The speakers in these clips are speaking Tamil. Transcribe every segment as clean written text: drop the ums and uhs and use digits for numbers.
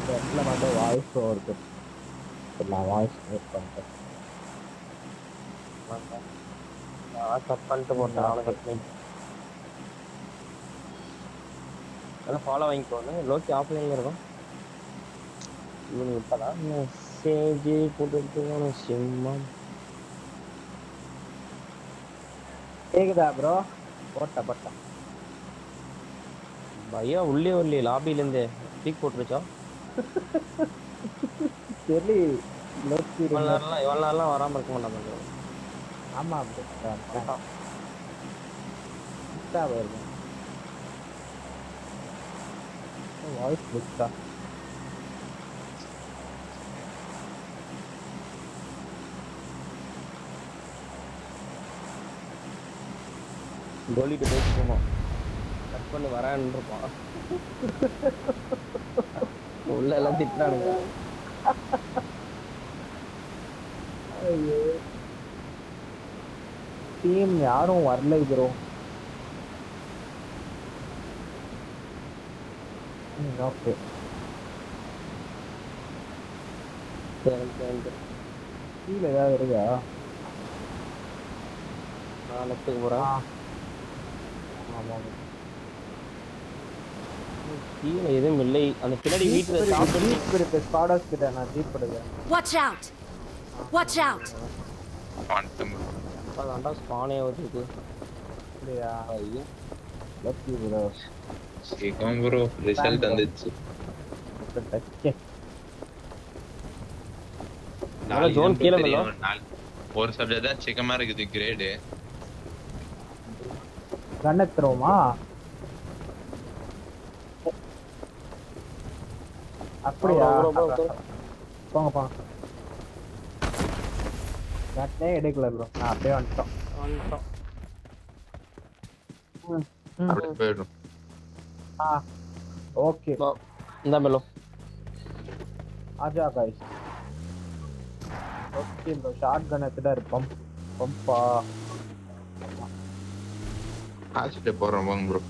இந்த இடத்துல மட்டும் வாய்ஸ் ஓவர் நான் வாய்ஸ் மியூட் பண்ணிட்டேன். நான் கட் பண்ணிட்டு போட்டேன். நானும் கட் பண்ணி அதான் ஃபாலோ வாங்கிக்கோன்னு லோக்கி ஆஃப்லைன்ல இருக்கும். இவனுக்கு இப்பதான் மெசேஜ் போட்டு சிம்மம் கேக்குதா ப்ரோ? போட்ட பையா உள்ளே வரலையே லாபில இருந்து பீக் போட்டுருச்சா? சரி லோக்கி இவ்வளவு நேரம்லாம் வராம இருக்க மாட்டாங்க. ஆமா ப்ரோ வாய்ஸ் புக்ஸா கோலிட்டு பேசி போனோம். கட் பண்ணி வரான்னு இருப்பான். உள்ள எல்லாம் திட்டானுங்க. ஐயோ டீம் யாரும் வரல ப்ரோ. ஓகே கீழே ஏதாவது இருக்கா? நான் லெஃப்ட்டுக்கு போறேன். கீழே எதுவும் இல்லை. அந்த பின்னாடி வீட்டுல ஜீப் இருக்கு. ஸ்காடர்ஸ் கிட்ட நான் ஜீப் எடுக்கிறேன். Watch out. அதான்டா ஸ்பானே வருது. இல்லையா? ஐயோ லக்கி ப்ரோ. சீக்கிரம் ப்ரோ ரிசல்ட் வந்துச்சு. நாளை ஜோன் கீழே மேல ஒரு சப்ஜெக்ட் தான் சிக்கமா இருக்குது கிரேடு. கன் எடுத்துருவோமா? அப்படியா? போங்க கட்டே எடுக்கல ப்ரோ. நான் அப்படியே வந்துட்டோம். அப்படியே போயிடும். ஓகே இந்த மெலோ ஆஜா guys. Okay bro shot gun எடுத்துட்டா இருப்போம். பம்பா ஆச்சிட்டே போறோம் வாங்க ப்ரோ.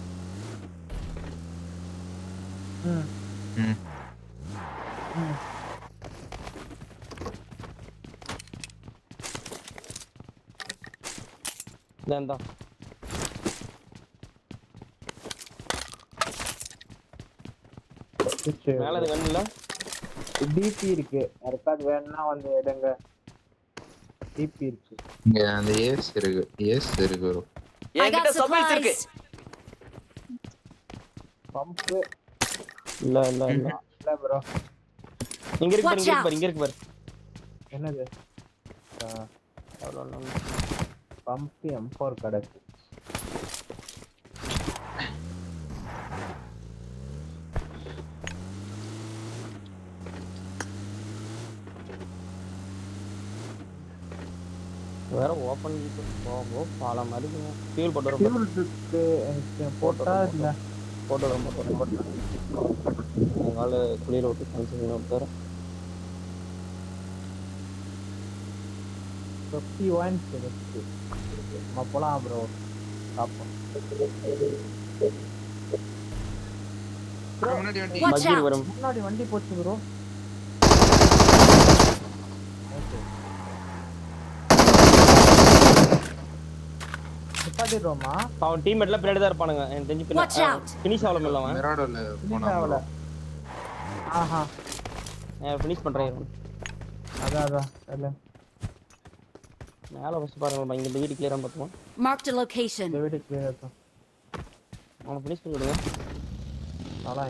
இந்தா மேல அது கண்ணு இல்ல. டிபி இருக்கு. யாருக்காவது வேணும்னா வந்து எடுங்க. டிபி இருக்கு. இங்க அந்த ஏஸ் இருக்கு ப்ரோ. என்கிட்ட சப்ளைஸ் இருக்கு. பம்ப் இல்ல ப்ரோ. இங்க இருக்கு பாரு. என்னது? Pump M4 கடக்கு. வேற ஓபன் போகோ பால மாதிரி ஃபியூல் போட்டு வர. ஃபியூல் போட்டா இல்ல போட்டு வர. நாளை குளிர விட்டு கன்சல்ட் பண்ணி 51 செகண்ட்ஸ். நம்ம போலாம் ப்ரோ. பாப்போம். முன்னாடி வண்டி போச்சு ப்ரோ. நிப்பாட்டிடுவோமா? அவன் டீம்மேட்ல பின்னாடி தான் இருப்பானுங்க. எனக்கு தெரிஞ்சு ஃபினிஷ் ஆகல இல்ல அவன். மிராடோல போனா. ஆஹா ஃபினிஷ் பண்றேன். அதான் இல்ல மேல வச்சு பாருங்க. இங்க வீடு கிளியரா பாத்துமா. Marked a location. இந்த வீடு கிளியரா இருக்கு. அவன் ஃபினிஷ் பண்ணிடுங்க. நாளா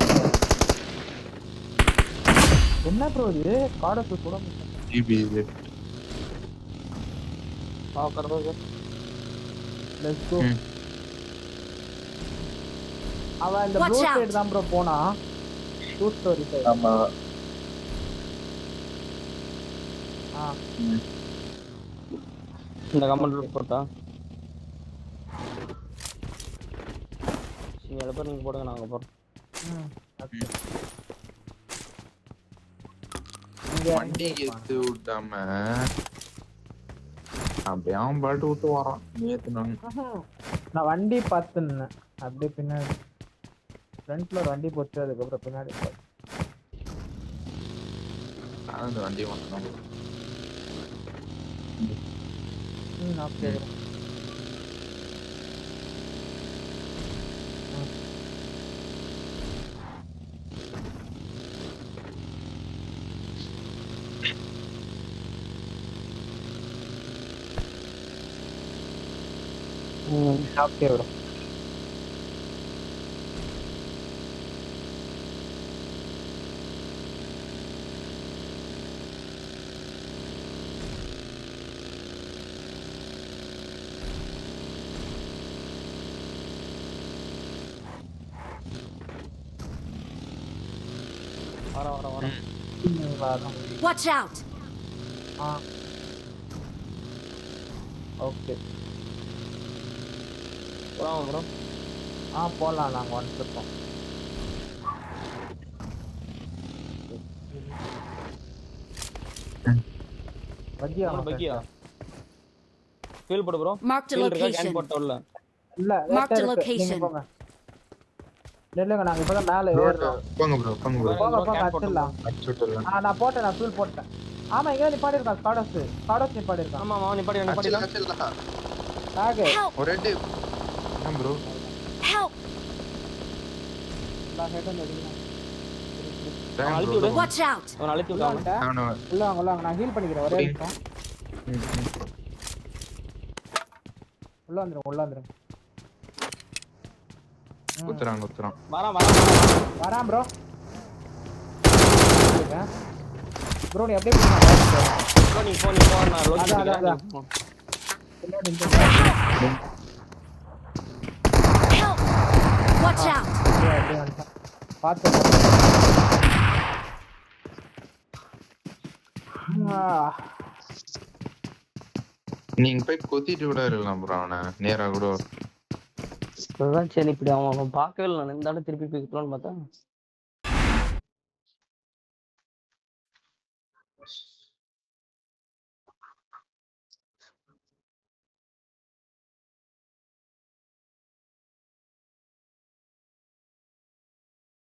என்ன ப்ரோ இது? கார்டஸ் கூட ஜிபி இது. कर दो. Let's go. அவன் இந்த ப்ளூ சைடு தான் ப்ரோ போனா. To story side. ஆமா. இந்த கமெண்ட் போட்டா. நீங்க எல்லாம் பேர் நீங்க போடுங்க நாங்க போறோம். வண்டி எடுத்து விட்டாம அப்படியே அவன் பாட்டு விட்டு வரான். நான் வண்டி பார்த்துன்னு அப்படியே பின்னாடி ஃப்ரண்ட்ல ஒரு வண்டி போச்சு. அதுக்கப்புறம் பின்னாடி நான் இந்த வண்டி மாத்தணும் ஓகே ஓகே ப்ரோ வர Watch out! ஓகே போலாம் ப்ரோ போலாம் நாங்க வந்துட்டோம் பக்கியா பக்கியா ஃபீல் போடு ப்ரோ Marked a ஃபீல் இருக்கா location. கேன் போட்டு உள்ள இல்ல Marked a நீங்க location. போங்க இல்லங்க நாங்க இப்பதான் மேல ஏறோம் போங்க ப்ரோ போங்க போங்க அடிச்சிடலாம் அடிச்சுட்டலாம் நான் போட்டேன் நான் ஃபுல் போட்டேன் ஆமா இங்க நிப்பாடி இருக்கான் ஸ்காடஸ் நிப்பாடி இருக்கான் ஆமா ஆமா நிப்பாடிலாம் அடிச்சுடலாம் டாக் Help! ஒரே டி ப்ரோ Help! நான் ஹெட் அடிக்கிறேன் அழுத்தி விடு Watch out! அவன் அழுத்தி விட்டான் உள்ள வாங்க நான் ஹீல் பண்ணிக்கிறேன் ஒரே நிமிஷம் உள்ள வந்துரும் குத்துறான் வரான் ப்ரோ ப்ரோ நீ அப்படியே ப்ரோ நீ போ நான் லோக்கி அதான். Help! Watch out! பார்த்து நீங்க போய் கொத்திட்டு கூட இருக்கலாம் ப்ரோ அவனை நேரா கூட அதான் சரி இப்படி அவன் பார்க்கவே இல்லை நான் இந்த திருப்பி போய்க்கலாம்னு பார்த்தா